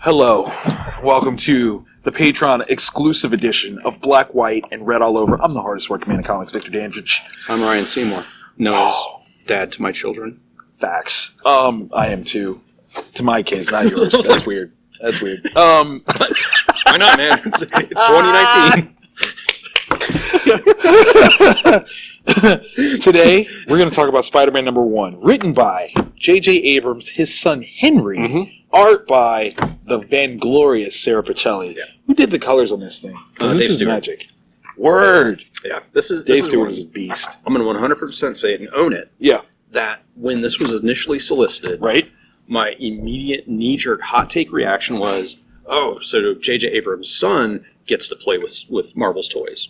Hello. Welcome to the Patreon exclusive edition of Black, White, and Red All Over. I'm the hardest working man in comics, Victor Dandridge. I'm Ryan Seymour, known as Dad to my children. Facts. I am too. To my kids, not yours. That's weird. That's weird. Why not, man? It's 2019. Today, we're going to talk about Spider-Man #1, written by JJ Abrams, his son Henry, art by the Vanglorious Sarah Pichelli. Yeah. Who did the colors on this thing? This Dave is Stewart. magic. Word. Yeah, this is Dave Stewart is a beast. I'm going to 100% say it and own it. Yeah. That when this was initially solicited, right? My immediate knee-jerk hot take reaction was, oh, so J.J. Abrams' son gets to play with Marvel's toys.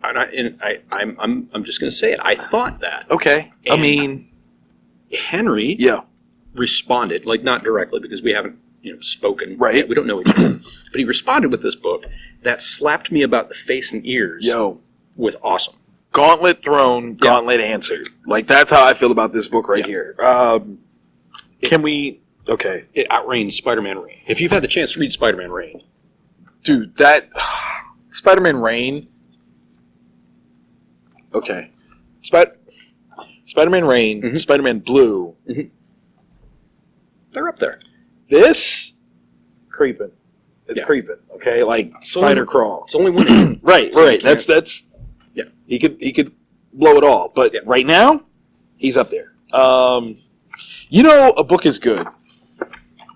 And I'm just going to say it. I thought that. Okay. And I mean, Henry responded, like not directly because we haven't spoken. Right. Yet. We don't know each other. But he responded with this book that slapped me about the face and ears with awesome. Gauntlet thrown, gauntlet answered. Like, that's how I feel about this book right here. Can we... Okay. It outreigns Spider-Man Reign. If you've had the chance to read Spider-Man Reign. Dude, that... Spider-Man Reign... Okay. Spider-Man Reign, Spider-Man Blue... They're up there. This... Creeping. It's creeping, okay? Like, spider crawl. It's only one. Right, so right. That's... Yeah. He could blow it all. But right now, he's up there. A book is good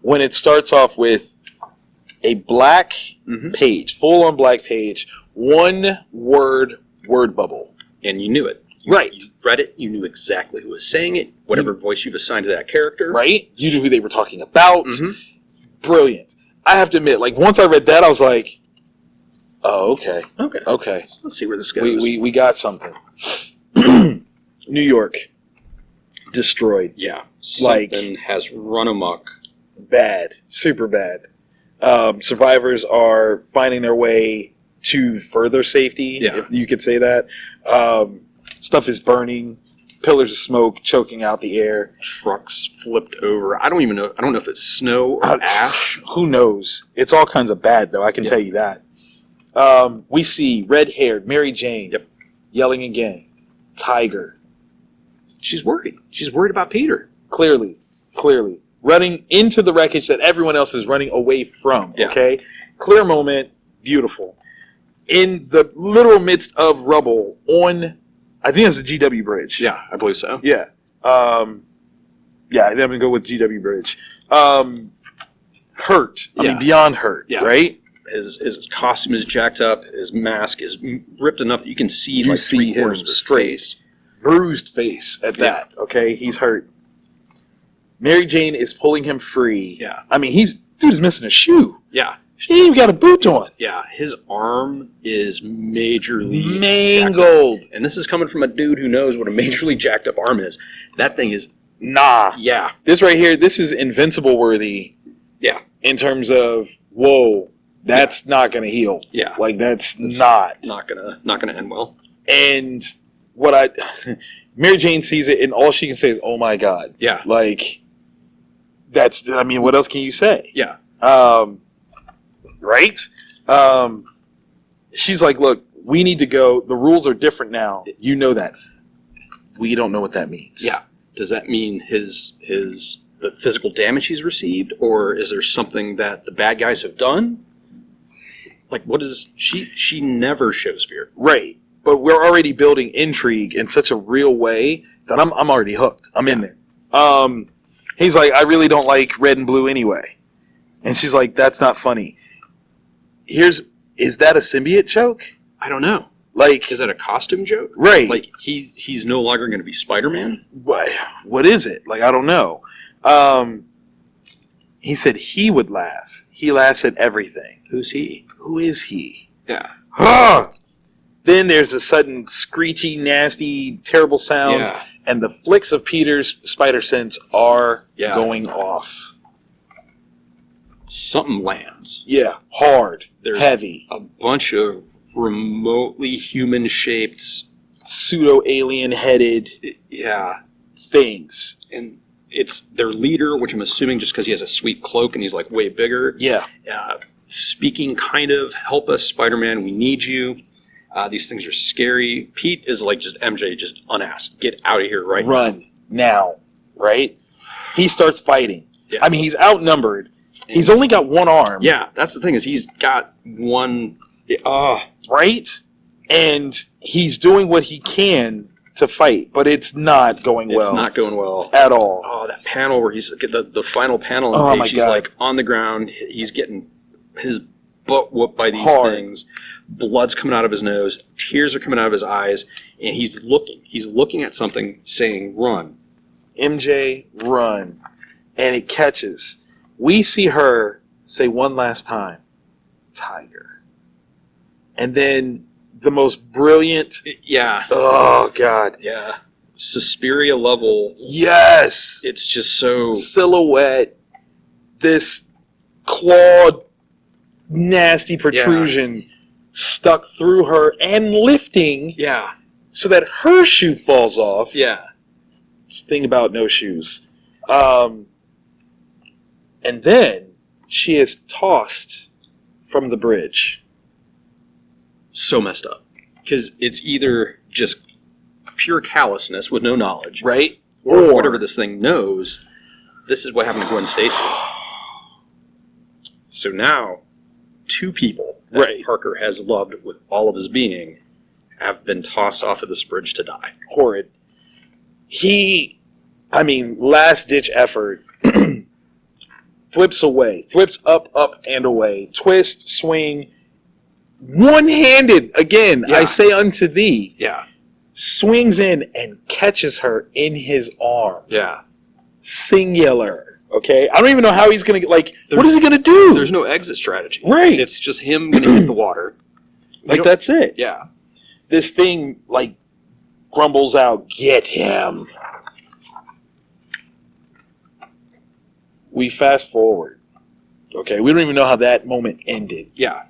when it starts off with a black page, full-on black page, one word bubble. And you knew it. Right. You read it, you knew exactly who was saying it, whatever voice you've assigned to that character. Right. You knew who they were talking about. Brilliant. I have to admit, like, once I read that, I was like, oh, okay. Okay. So let's see where this goes. We got something. New York. Destroyed. Yeah. Something has run amok. Bad. Super bad. Survivors are finding their way to further safety, if you could say that. Stuff is burning. Pillars of smoke choking out the air. Trucks flipped over. I don't even know. I don't know if it's snow or ash. Who knows? It's all kinds of bad, though. I can tell you that. We see red-haired Mary Jane yelling again. Tiger. She's worried. She's worried about Peter. Clearly. Running into the wreckage that everyone else is running away from. Okay? Clear moment. Beautiful. In the literal midst of rubble on, I think it's the GW Bridge. Yeah, I believe so. Yeah. I'm going to go with GW Bridge. Hurt. I mean, beyond hurt, right? His costume is jacked up. His mask is ripped enough that you can see like three-quarters of his face. Bruised face at that, okay? He's hurt. Mary Jane is pulling him free. Yeah. I mean, dude's missing a shoe. Yeah. He ain't even got a boot on. Yeah, his arm is majorly mangled. And this is coming from a dude who knows what a majorly jacked up arm is. That thing is... Nah. Yeah. This right here, this is Invincible worthy. Yeah. In terms of, whoa, that's not going to heal. Yeah. Like, that's not gonna end well. And Mary Jane sees it, and all she can say is, oh my God. Yeah. Like, what else can you say? Yeah. Right? She's like, look, we need to go. The rules are different now. You know that. We don't know what that means. Yeah. Does that mean the physical damage he's received, or is there something that the bad guys have done? Like, what is she never shows fear. Right. But we're already building intrigue in such a real way that I'm already hooked. I'm in there. He's like, I really don't like red and blue anyway. And she's like, that's not funny. Is that a symbiote joke? I don't know. Like, is that a costume joke? Right. Like, he's no longer going to be Spider-Man? What is it? Like, I don't know. He said he would laugh. He laughs at everything. Who's he? Who is he? Yeah. Then there's a sudden screechy, nasty, terrible sound, and the flicks of Peter's spider sense are going off. Something lands. Yeah, hard, There's heavy. A bunch of remotely human-shaped, pseudo-alien-headed yeah, things. And it's their leader, which I'm assuming just because he has a sweet cloak and he's like way bigger. Yeah. Speaking kind of, help us, Spider-Man, we need you. These things are scary. Pete is like just MJ, just unasked. Get out of here right now. Run now, right? He starts fighting. Yeah. I mean, he's outnumbered. He's only got one arm. Yeah, that's the thing is he's got one... Right? And he's doing what he can to fight, but it's not going well. It's not going well. At all. Oh, that panel where he's... The final panel Oh, on my page, he's God. like on the ground. He's getting his butt whooped by these Hard. things. Blood's coming out of his nose. Tears are coming out of his eyes. And he's looking. He's looking at something saying, run. MJ, run. And it catches. We see her say one last time, Tiger. And then the most brilliant... Yeah. Oh, God. Yeah. Suspiria level. Yes! It's just so... Silhouette. This clawed, nasty protrusion stuck through her and lifting Yeah. so that her shoe falls off. Yeah. This thing about no shoes. And then she is tossed from the bridge. So messed up. Because it's either just pure callousness with no knowledge. Right? Or whatever this thing knows. This is what happened to Gwen Stacy. So now, two people that Right. Parker has loved with all of his being have been tossed off of this bridge to die. Horrid. Last-ditch effort. Flips away. Flips up, and away. Twist, swing. One-handed, again, Yeah. I say unto thee. Yeah. Swings in and catches her in his arm. Yeah. Singular. Okay? I don't even know how he's going to... what There's- is he going to do? There's no exit strategy. Right. It's just him going to hit the water. That's it. Yeah. This thing, grumbles out, get him. We fast forward. Okay? We don't even know how that moment ended. Yeah.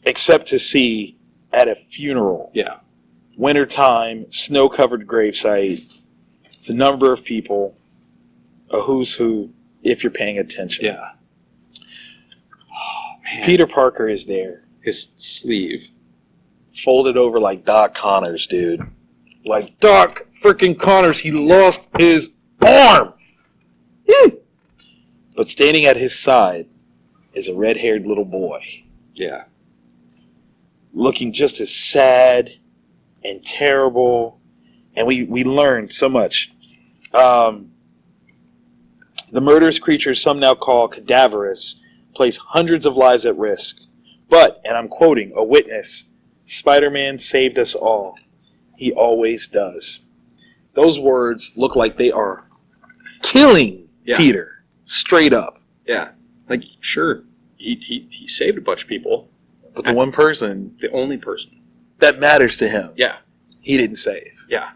Except to see at a funeral. Yeah. Wintertime, snow-covered gravesite. It's a number of people. A who's who, if you're paying attention. Yeah. Oh, man. Peter Parker is there. His sleeve. Folded over like Doc Connors, dude. Like Doc freaking Connors. He lost his arm. But standing at his side is a red-haired little boy. Yeah. Looking just as sad and terrible. And we learned so much. The murderous creatures some now call cadaverous place hundreds of lives at risk. But, and I'm quoting a witness, Spider-Man saved us all. He always does. Those words look like they are killing Peter. Straight up. Yeah. Sure, he saved a bunch of people. But the one person, The only person. that matters to him, Yeah. he didn't save. Yeah.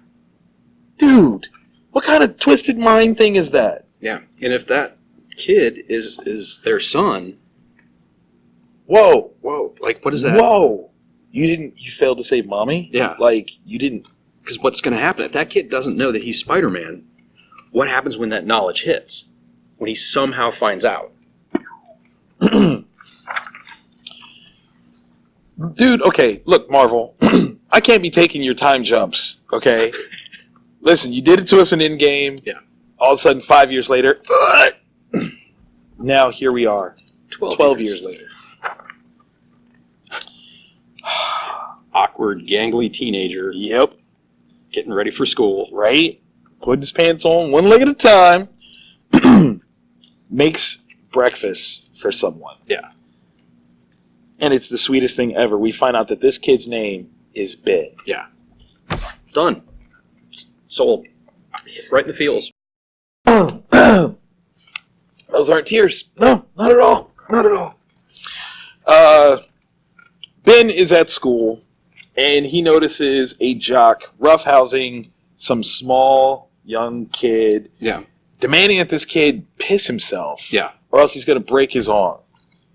Dude, what kind of twisted mind thing is that? Yeah. And if that kid is their son... Whoa. Whoa. What is that? Whoa. You failed to save mommy? Yeah. You didn't. Because what's going to happen? If that kid doesn't know that he's Spider-Man, what happens when that knowledge hits? When he somehow finds out? Dude, okay, look, Marvel. I can't be taking your time jumps, okay? Listen, you did it to us in Endgame. Yeah. All of a sudden, 5 years later, now here we are. 12 years later. Awkward, gangly teenager Yep. getting ready for school. Right? Putting his pants on one leg at a time. Makes breakfast for someone. Yeah. And it's the sweetest thing ever. We find out that this kid's name is Ben. Yeah. Done. Sold. Right in the feels. Those aren't tears. No, not at all. Not at all. Ben is at school, and he notices a jock roughhousing some small young kid, Yeah. demanding that this kid piss himself, Yeah. or else he's going to break his arm.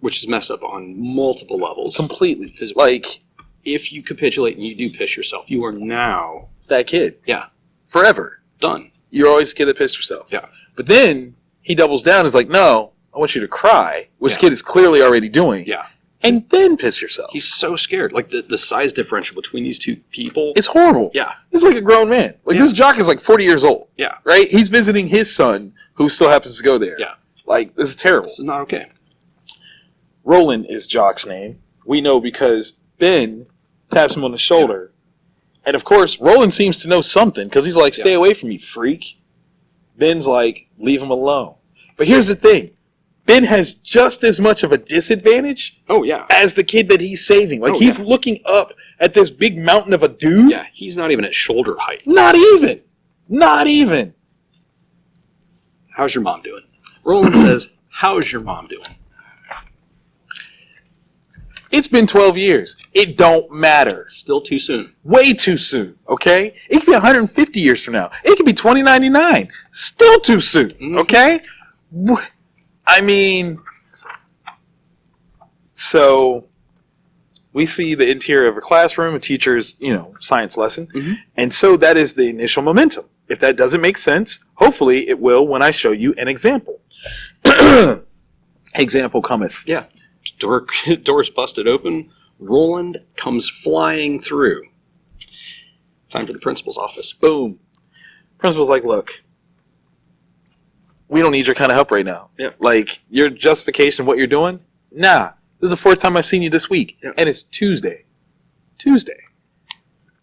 Which is messed up on multiple levels. Completely. Because Like, if you capitulate and you do piss yourself, you are now that kid. Yeah. Forever. done. You're always the kid that pissed yourself. Yeah. But then he doubles down and is like, no, I want you to cry, which kid is clearly already doing. Yeah. And then piss yourself. He's so scared. Like, the size differential between these two people. It's horrible. Yeah. He's like a grown man. Like, this jock is like 40 years old. Yeah. Right? He's visiting his son, who still happens to go there. Yeah. Like, this is terrible. This is not okay. Roland is Jock's name. We know because Ben taps him on the shoulder. And, of course, Roland seems to know something, because he's like, stay away from me, freak. Ben's like, leave him alone. But here's the thing. Ben has just as much of a disadvantage as the kid that he's saving. Like, he's looking up at this big mountain of a dude. Yeah, he's not even at shoulder height. Not even. Not even. How's your mom doing? Roland says, how's your mom doing? It's been 12 years. It don't matter. Still too soon. Way too soon, okay? It could be 150 years from now. It could be 2099. Still too soon, okay? I mean, so we see the interior of a classroom, a teacher's, science lesson, and so that is the initial momentum. If that doesn't make sense, hopefully it will when I show you an example. Example cometh. Yeah. Door's busted open. Roland comes flying through. Time for the principal's office. Boom. Principal's like, look, we don't need your kind of help right now. Yeah. Like, your justification of what you're doing? Nah. This is the fourth time I've seen you this week. Yeah. And it's Tuesday.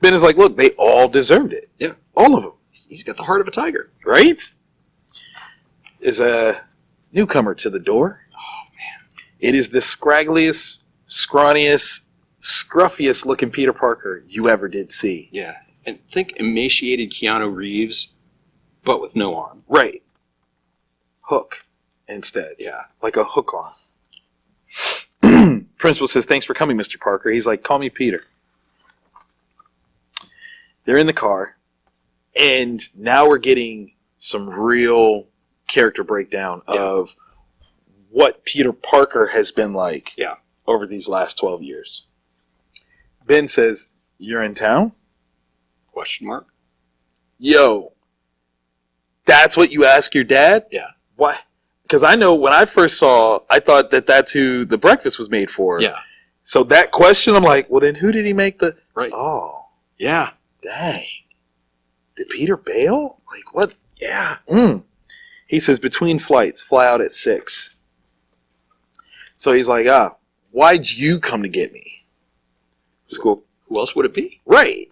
Ben is like, look, they all deserved it. Yeah. All of them. He's got the heart of a tiger. Right? There's a newcomer to the door. Oh, man. It is the scraggliest, scrawniest, scruffiest looking Peter Parker you ever did see. Yeah. And think emaciated Keanu Reeves, but with no arm. Right. Hook instead. Yeah. Like a hook arm. Principal says, thanks for coming, Mr. Parker. He's like, call me Peter. They're in the car, and now we're getting some real character breakdown of what Peter Parker has been like over these last 12 years. Ben says, you're in town? Question mark. Yo, that's what you ask your dad? Yeah. Why? Because I know when I first saw, I thought that that's who the breakfast was made for. Yeah. So that question, I'm like, well, then who did he make the... Right. Oh. Yeah. Dang. Did Peter bail? Like, what? Yeah. He says, between flights, fly out at 6. So he's like, why'd you come to get me? School. Who else would it be? Right.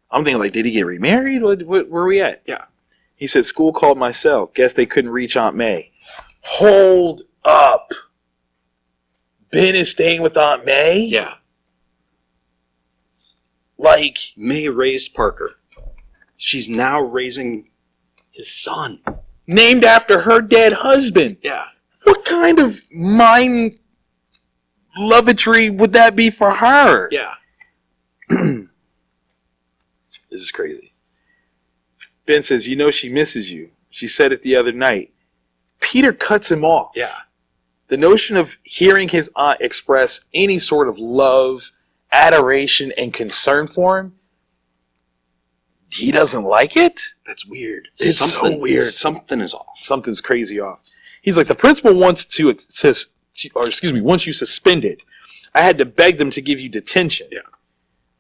I'm thinking, like, did he get remarried? Where were we at? Yeah. He said, school called my cell. Guess they couldn't reach Aunt May. Hold up. Ben is staying with Aunt May? Yeah. Like... May raised Parker. She's now raising his son. Named after her dead husband. Yeah. What kind of mind lovetry would that be for her? Yeah. This is crazy. Ben says, she misses you. She said it the other night. Peter cuts him off. Yeah. The notion of hearing his aunt express any sort of love, adoration, and concern for him, he doesn't like it? That's weird. It's so weird. Something is off. Something's crazy off. He's like, the principal wants you suspended. I had to beg them to give you detention. Yeah.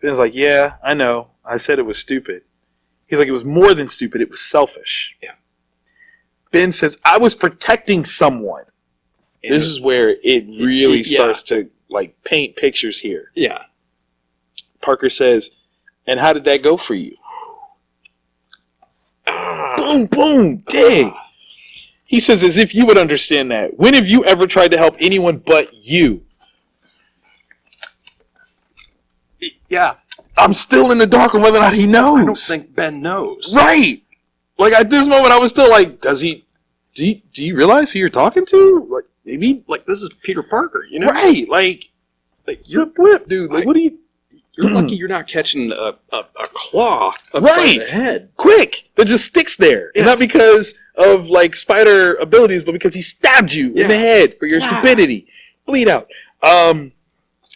Ben's like, yeah, I know. I said it was stupid. He's like, it was more than stupid. It was selfish. Yeah. Ben says, I was protecting someone. This is where it really starts to, like, paint pictures here. Yeah. Parker says, and how did that go for you? Boom, boom, dig. He says, as if you would understand that. When have you ever tried to help anyone but you? Yeah. I'm still in the dark on whether or not he knows. I don't think Ben knows. Right. Like, at this moment, I was still like, do you realize who you're talking to? Like, maybe? Like, this is Peter Parker, you know? Right. Like you're whip, dude. Like, what are you... You're lucky you're not catching a claw upside the head. Quick. That just sticks there. Yeah. Not because of, like, spider abilities, but because he stabbed you in the head for your stupidity. Bleed out.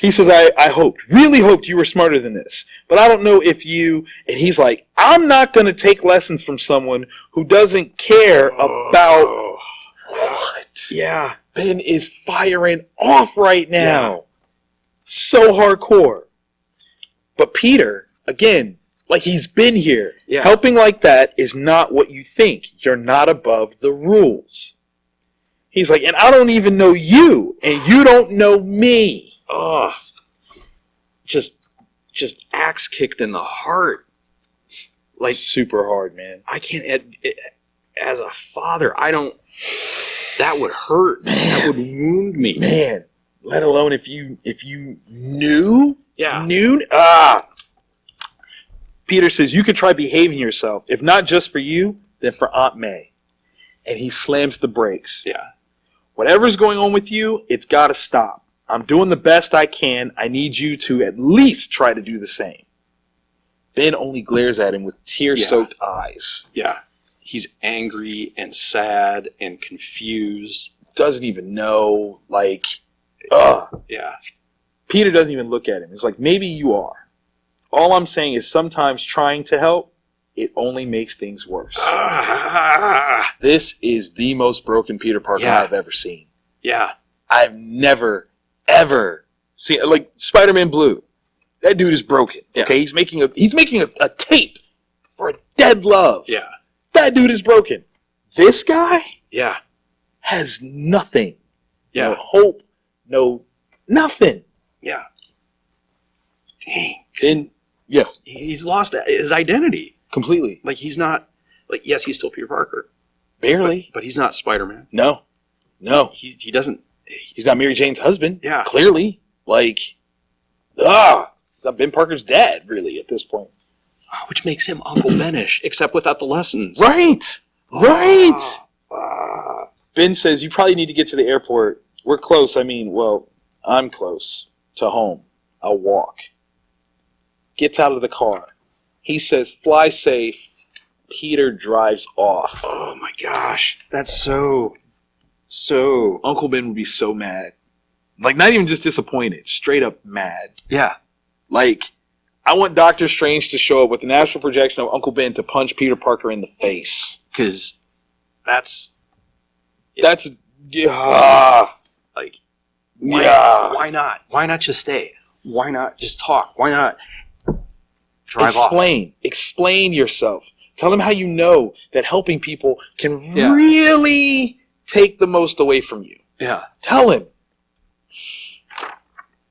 He says, I really hoped you were smarter than this. But I don't know if you... And he's like, I'm not going to take lessons from someone who doesn't care about... What? Yeah. Ben is firing off right now. Yeah. So hardcore. But Peter, again, like he's been here. Yeah. Helping like that is not what you think. You're not above the rules. He's like, and I don't even know you, and you don't know me. Oh, just axe kicked in the heart. Like super hard, man. I can't. As a father, I don't. That would hurt. Man. That would wound me, man. Let alone if you knew. Yeah. Knew. Peter says you could try behaving yourself, if not just for you, then for Aunt May. And he slams the brakes. Yeah. Whatever's going on with you, it's got to stop. I'm doing the best I can. I need you to at least try to do the same. Ben only glares at him with tear-soaked eyes. Yeah. He's angry and sad and confused. Doesn't even know, like, Yeah. Peter doesn't even look at him. It's like, maybe you are. All I'm saying is sometimes trying to help, it only makes things worse. This is the most broken Peter Parker I've ever seen. Yeah. I've never... ever seen, like Spider-Man Blue. That dude is broken. Yeah. Okay, he's making a tape for a dead love. Yeah. That dude is broken. This guy has nothing. Yeah. No hope. No nothing. Yeah. Dang. And he's lost his identity completely. Like he's not. Like yes, he's still Peter Parker. Barely. But he's not Spider-Man. No. He doesn't. He's not Mary Jane's husband. Yeah. Clearly. Like, he's not Ben Parker's dad, really, at this point. Which makes him Uncle Ben-ish, except without the lessons. Right. Ben says, you probably need to get to the airport. We're close. I mean, well, I'm close to home. I'll walk. Gets out of the car. He says, fly safe. Peter drives off. Oh, my gosh. That's so... Uncle Ben would be so mad. Like, not even just disappointed. Straight up mad. Yeah. Like, I want Doctor Strange to show up with an astral projection of Uncle Ben to punch Peter Parker in the face. Because that's... Like, why not? Why not just stay? Why not just talk? Why not drive off? Explain yourself. Tell him how you know that helping people can really... take the most away from you. Yeah. Tell him.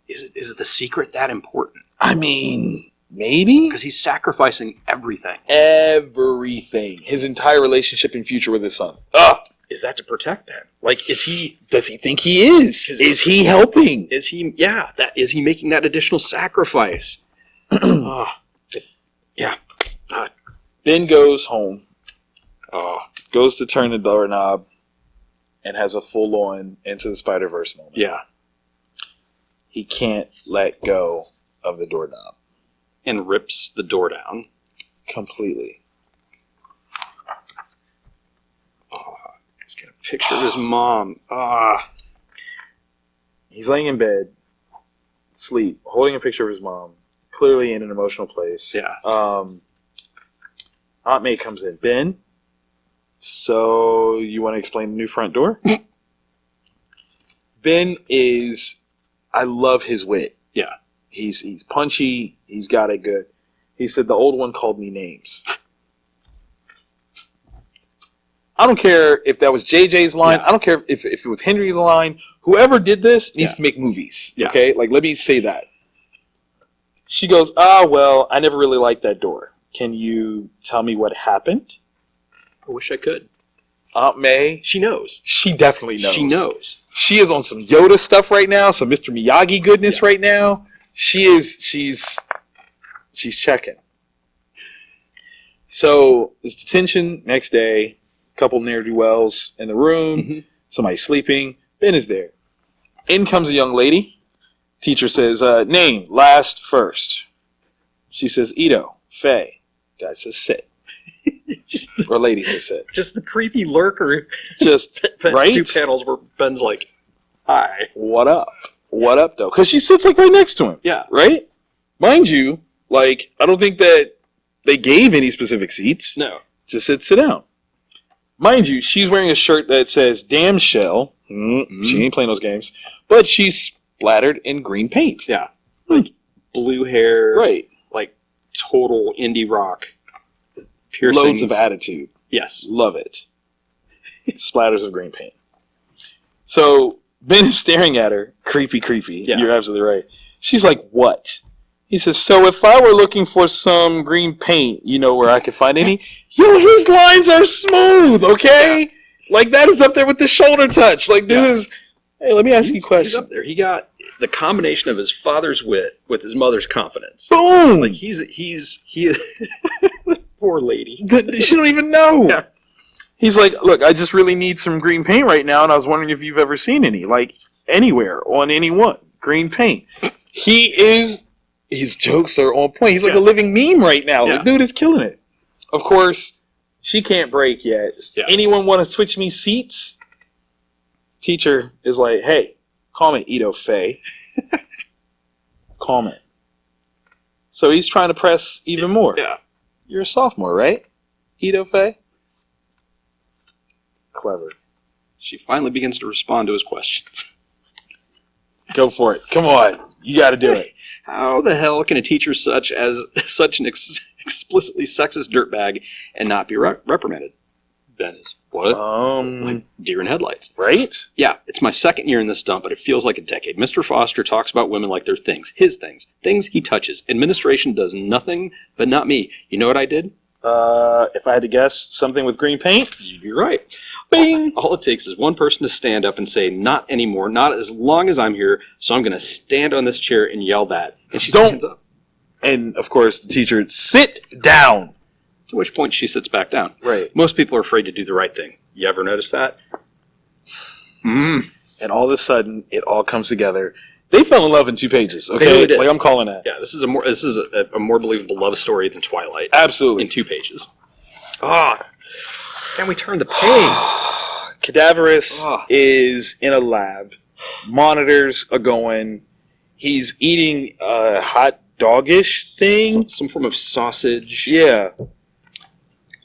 Is it the secret that important? I mean, maybe? Because he's sacrificing everything. Everything. His entire relationship and future with his son. Is that to protect Ben? Like, does he think he is? Is he helping? Is he making that additional sacrifice? Yeah. Ben goes home. Goes to turn the doorknob. And has a full-on Into the Spider-Verse moment. Yeah. He can't let go of the doorknob. And rips the door down. Completely. He's got a picture of his mom. He's laying in bed, asleep, holding a picture of his mom. Clearly in an emotional place. Yeah. Aunt May comes in. Ben? So, you want to explain the new front door? Ben is... I love his wit. Yeah. He's punchy. He's got it good. He said, the old one called me names. I don't care if that was JJ's line. Yeah. I don't care if it was Henry's line. Whoever did this needs to make movies. Yeah. Okay? Like, let me say that. She goes, well, I never really liked that door. Can you tell me what happened? I wish I could. Aunt May. She knows. She definitely knows. She knows. She is on some Yoda stuff right now, some Mr. Miyagi goodness right now. She's checking. So, there's detention next day. Couple ne'er-do-wells in the room. Mm-hmm. Somebody sleeping. Ben is there. In comes a young lady. Teacher says, name, last, first. She says, Ito, Faye. Guy says, sit. Or lady says, sit. Just the creepy lurker. Just, right? 2 panels where Ben's like, hi. What up? what up, though? Because she sits, like, right next to him. Yeah. Right? Mind you, like, I don't think that they gave any specific seats. No. Just sit down. Mind you, she's wearing a shirt that says damn shell. Mm-hmm. She ain't playing those games. But she's splattered in green paint. Yeah. Like blue hair. Right. Like total indie rock. Piercings. Loads of attitude. Yes. Love it. Splatters of green paint. So Ben is staring at her. Creepy. Yeah. You're absolutely right. She's like, what? He says, so if I were looking for some green paint, you know where I could find any? Yo, his lines are smooth, okay? Yeah. Like, that is up there with the shoulder touch. Like, dude is... Hey, let me ask you a question. He's up there. He got the combination of his father's wit with his mother's confidence. Boom! Like, he is... Poor lady. She don't even know. Yeah. He's like, look, I just really need some green paint right now, and I was wondering if you've ever seen any. Like, anywhere, on anyone. Green paint. He is... His jokes are on point. He's like a living meme right now. Yeah. The dude is killing it. Of course, she can't break yet. Yeah. Anyone want to switch me seats? Teacher is like, hey, calm it, Edo Faye. Calm it. So he's trying to press even more. Yeah. You're a sophomore, right? Edo Faye? Clever. She finally begins to respond to his questions. Go for it. Come on. You got to do it. How the hell can a teacher such an explicitly sexist dirtbag and not be reprimanded? Ben is, what? Like deer in headlights. Right? Yeah, it's my second year in this dump, but it feels like a decade. Mr. Foster talks about women like they're things. His things. Things he touches. Administration does nothing, but not me. You know what I did? If I had to guess, something with green paint? You'd be right. Bing! All it takes is one person to stand up and say, not anymore, not as long as I'm here, so I'm going to stand on this chair and yell that. And she stands up. And, of course, the teacher, sit down! To which point she sits back down. Right. Most people are afraid to do the right thing. You ever notice that? And all of a sudden, it all comes together. They fell in love in 2 pages, okay? They really did. Like, I'm calling that. Yeah, this is a more believable love story than Twilight. Absolutely. In 2 pages. Can we turn the page? Cadaverous is in a lab. Monitors are going. He's eating a hot dog-ish thing. Some form of sausage. Yeah.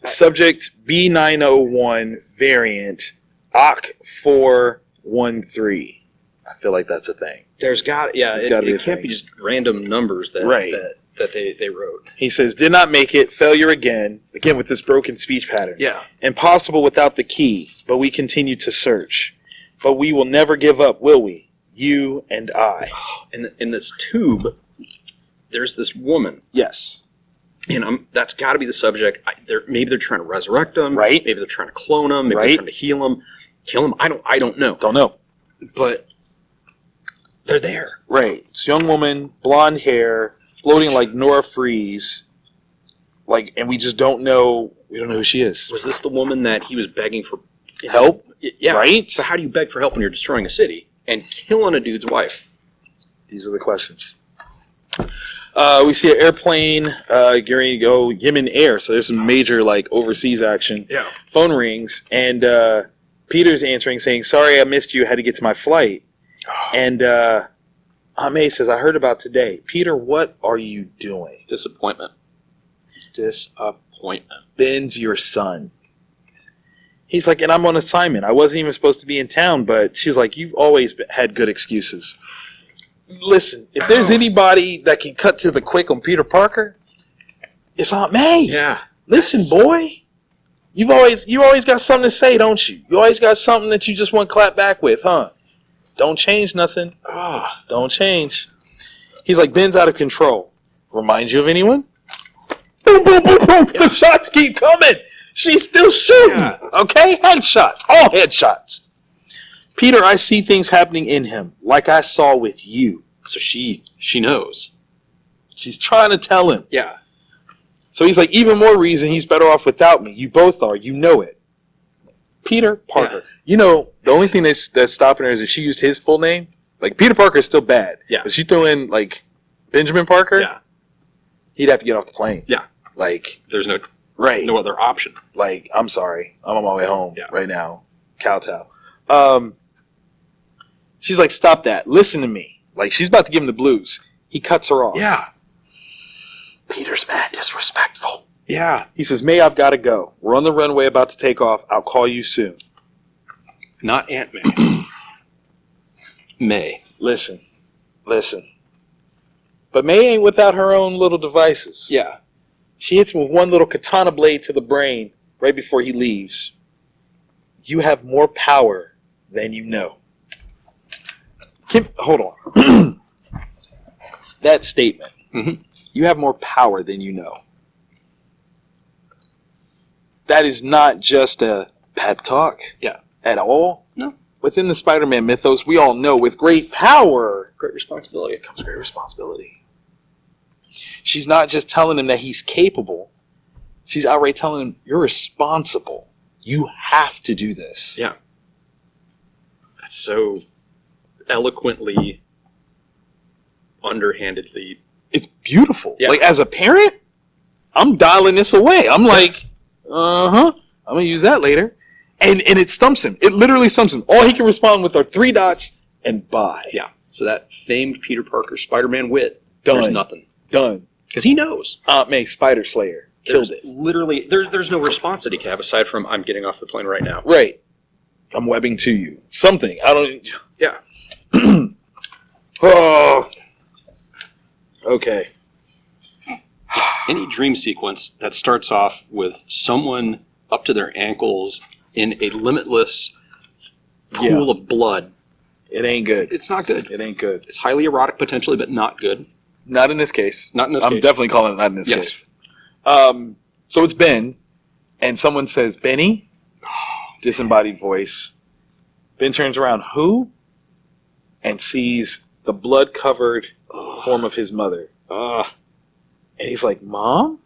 Subject B901 variant OC413. I feel like that's a thing. There's got it can't be just random numbers that they wrote. He says, did not make it, failure again with this broken speech pattern. Yeah. Impossible without the key, but we continue to search. But we will never give up, will we? You and I. In this tube, there's this woman. Yes. And that's got to be the subject. Maybe they're trying to resurrect him. Right. Maybe they're trying to clone him. Maybe they're trying to heal him. Kill him. I don't know. Don't know. But they're there. Right. It's a young woman, blonde hair, floating like Nora Freeze. And we just don't know. We don't know who she is. Was this the woman that he was begging for help? Yeah. Right. So how do you beg for help when you're destroying a city and killing a dude's wife? These are the questions. We see an airplane getting ready to go Yemen Air. So there's some major overseas action. Yeah. Phone rings and Peter's answering, saying, "Sorry, I missed you. I had to get to my flight." And Aunt May says, "I heard about today." Peter, what are you doing? Disappointment. Ben's your son. He's like, and I'm on assignment. I wasn't even supposed to be in town, but she's like, you've always had good excuses. Listen, if there's anybody that can cut to the quick on Peter Parker, it's Aunt May. Yeah. Listen, boy, you always got something to say, don't you? You always got something that you just want to clap back with, huh? Don't change nothing. Don't change. He's like, Ben's out of control. Remind you of anyone? Boom, boom, boom, boom. The shots keep coming. She's still shooting. Yeah. Okay? Headshots. All headshots. Peter, I see things happening in him, like I saw with you. So she knows. She's trying to tell him. Yeah. So he's like, even more reason he's better off without me. You both are. You know it. Peter Parker. Yeah. You know, the only thing that's stopping her is if she used his full name. Peter Parker is still bad. Yeah. But she threw in, Benjamin Parker. Yeah. He'd have to get off the plane. Yeah. There's no other option. I'm sorry. I'm on my way home right now. Kowtow. She's like, stop that. Listen to me. Like, she's about to give him the blues. He cuts her off. Yeah. Peter's mad disrespectful. Yeah. He says, May, I've got to go. We're on the runway about to take off. I'll call you soon. Not Aunt May. May. Listen. But May ain't without her own little devices. Yeah. She hits him with one little katana blade to the brain right before he leaves. You have more power than you know. Kim, hold on. That statement. Mm-hmm. You have more power than you know. That is not just a pep talk. Yeah. At all. No. Within the Spider-Man mythos, we all know with great power, Great responsibility. comes great responsibility. She's not just telling him that he's capable. She's outright telling him, you're responsible. You have to do this. Yeah. That's so eloquently, underhandedly. It's beautiful. Yeah. Like, as a parent, I'm dialing this away. I'm like, I'm going to use that later. And it stumps him. It literally stumps him. All he can respond with are 3 dots and bye. Yeah. So that famed Peter Parker Spider-Man wit, Done. there's nothing. Done. Because he knows. Aunt May, Spider Slayer. Killed it. Literally, there's no response that he can have aside from, I'm getting off the plane right now. Right. I'm webbing to you. Something. I don't... Yeah. Oh. Okay. Any dream sequence that starts off with someone up to their ankles in a limitless pool of blood, It ain't good. it's not good. It ain't good. It's highly erotic potentially, but not good. Not in this case. Not in this I'm case. definitely calling it not in this Yes. case. So it's Ben, and someone says, Benny? Disembodied voice. Ben turns around, who? And sees the blood-covered form of his mother. And he's like, Mom?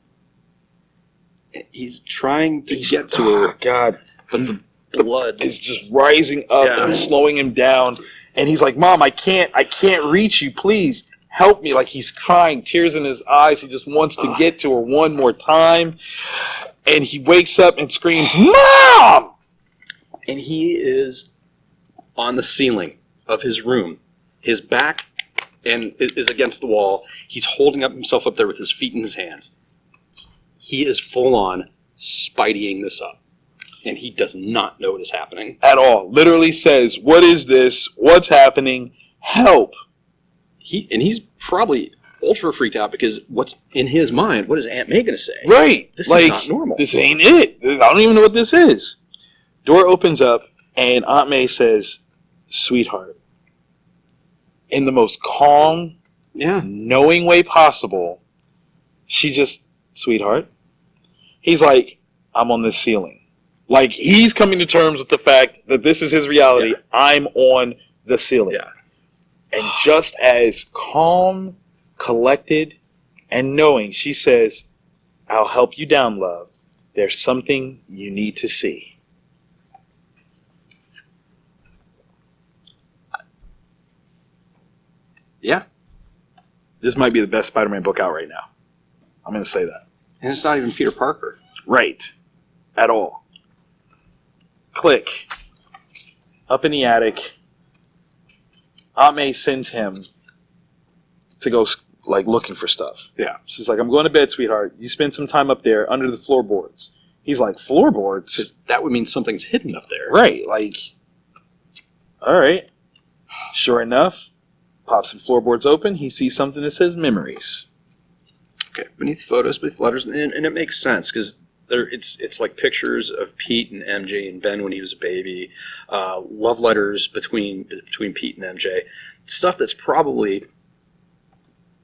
He's trying to get to her, God. but the blood Is just rising up and slowing him down. And he's like, Mom, I can't reach you. Please help me. Like, he's crying, tears in his eyes. He just wants to get to her one more time. And he wakes up and screams, Mom! And he is on the ceiling of his room. His back is against the wall. He's holding up himself up there with his feet in his hands. He is full on Spideying this up. And he does not know what is happening. At all. Literally says, what is this? What's happening? Help. He's probably ultra freaked out because what's in his mind, what is Aunt May going to say? Right. This like, is not normal. This ain't it. I don't even know what this is. Door opens up, and Aunt May says, Sweetheart. In the most calm, knowing way possible, she just, Sweetheart. He's like, I'm on the ceiling. Like, he's coming to terms with the fact that this is his reality. Yeah. I'm on the ceiling. Yeah. And just as calm, collected, and knowing, she says, I'll help you down, love. There's something you need to see. Yeah. This might be the best Spider-Man book out right now. I'm going to say that. And it's not even Peter Parker. Right. At all. Click. Up in the attic. Aunt May sends him to go, like, looking for stuff. Yeah. She's like, I'm going to bed, sweetheart. You spend some time up there under the floorboards. He's like, floorboards? Because that would mean something's hidden up there. Right. Like, all right. Sure enough, pops some floorboards open. He sees something that says memories. Okay. Beneath photos, beneath letters, and it makes sense because it's like pictures of Pete and MJ and Ben when he was a baby, love letters between Pete and MJ, stuff that's probably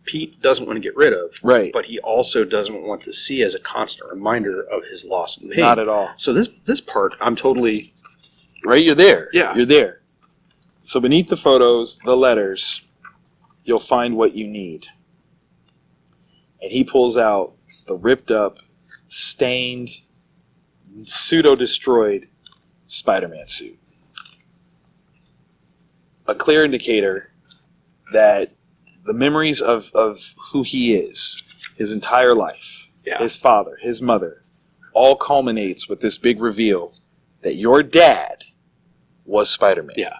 Pete doesn't want to get rid of, Right. but he also doesn't want to see as a constant reminder of his loss and pain. Not at all. So this part, I'm totally Right? You're there. Yeah. You're there. So beneath the photos, the letters, you'll find what you need. And he pulls out the ripped up, stained, pseudo-destroyed Spider-Man suit. A clear indicator that the memories of who he is, his entire life, his father, his mother, all culminates with this big reveal that your dad was Spider-Man. Yeah.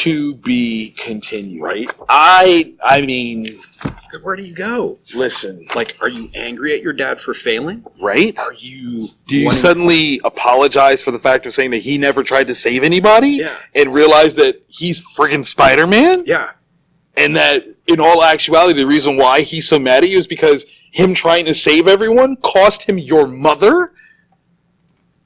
to be continued. Right? I mean, Where do you go? listen, Like, are you angry at your dad for failing? right? Are you... Do you wanting- suddenly apologize for the fact of saying that he never tried to save anybody? Yeah. And realize that he's friggin' Spider-Man? Yeah. And that, in all actuality, the reason why he's so mad at you is because him trying to save everyone cost him your mother?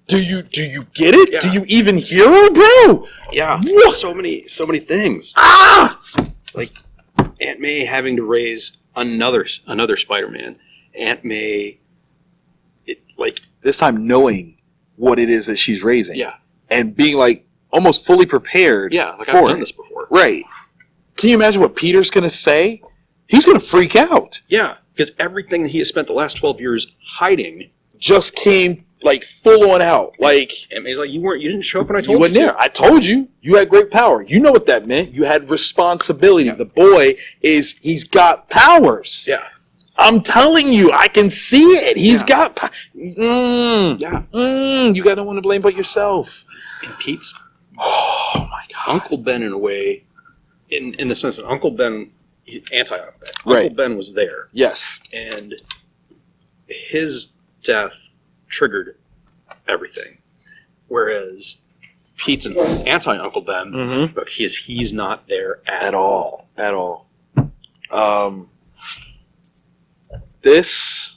Do you get it? Yeah. Do you even hear her, bro? Yeah. What? So many things. Ah! Like, Aunt May having to raise another Spider-Man. Aunt May, This time knowing what it is that she's raising. yeah. And being, like, almost fully prepared Yeah, like for I've done it. this before. Right. Can you imagine what Peter's going to say? He's going to freak out. Yeah, because everything that he has spent the last 12 years hiding, Just came, like, full on out. Like, Aunt May's like, you didn't show up when I you told you wasn't to. there. I told you. You had great power. You know what that meant. You had responsibility. Yeah. The boy he's got powers. Yeah. I'm telling you, I can see it. He's Yeah. got Yeah. you got no one to blame but yourself. And Pete's Oh, my God. Uncle Ben, in a way, in the sense that Uncle Ben, anti-Uncle Ben. Right. Uncle Ben was there, Yes. and his death triggered everything. Whereas Pete's an anti-Uncle Ben, Mm-hmm. but he's not there At all. At all. This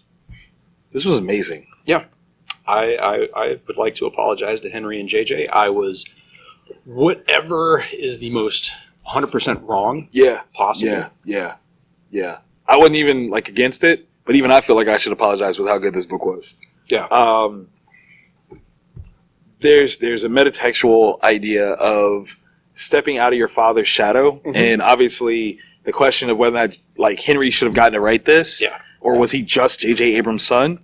was amazing. I would like to apologize to Henry and JJ. I was whatever is the most 100% wrong Yeah. possible. Yeah. I wasn't even, like, against it, but even I feel like I should apologize with how good this book was. Yeah. There's a metatextual idea of stepping out of your father's shadow, Mhm. and obviously the question of whether or not, like, Henry should have gotten to write this, Yeah. or was he just JJ Abrams' son?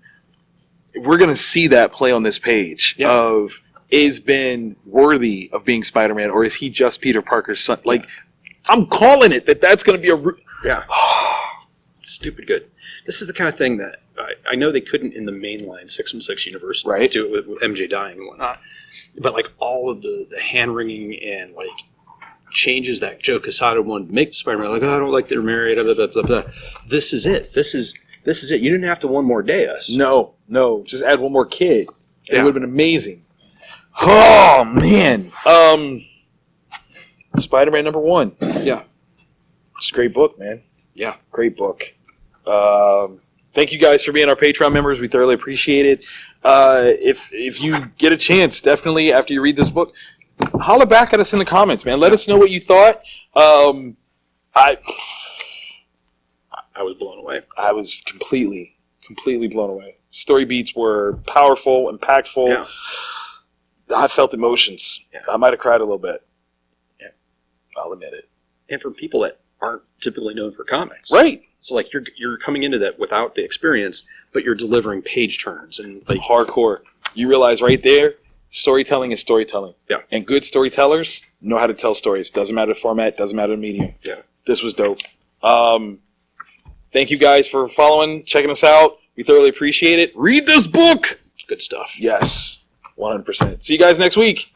We're going to see that play on this page Yeah. of, is Ben worthy of being Spider-Man, or is he just Peter Parker's son? Like, I'm calling it that's going to be a... Yeah. Stupid good. This is the kind of thing that I know they couldn't in the mainline 616 universe Right. do it with MJ dying and whatnot. But like all of the hand wringing and like changes that Joe Quesada wanted to make to Spider-Man, like, oh, I don't like they're married, blah, blah, blah, blah. This is it. This is it. You didn't have to one more day us. No. Just add one more kid. It Yeah. would have been amazing. Oh, man. Spider-Man #1. Yeah. It's a great book, man. Yeah. Great book. Thank you guys for being our Patreon members. We thoroughly appreciate it. If you get a chance, definitely after you read this book, holler back at us in the comments, man. Let us know what you thought. I I was blown away. I was completely blown away. Story beats were powerful, impactful. Yeah. I felt emotions. Yeah. I might have cried a little bit. Yeah. I'll admit it. And for people that aren't typically known for comics. Right. So like you're coming into that without the experience, but you're delivering page turns and like Hardcore. You realize right there, storytelling is storytelling. Yeah. And good storytellers know how to tell stories. Doesn't matter the format, doesn't matter the medium. Yeah. This was dope. Thank you guys for following, checking us out. We thoroughly appreciate it. Read this book. good stuff. Yes. 100%. See you guys next week.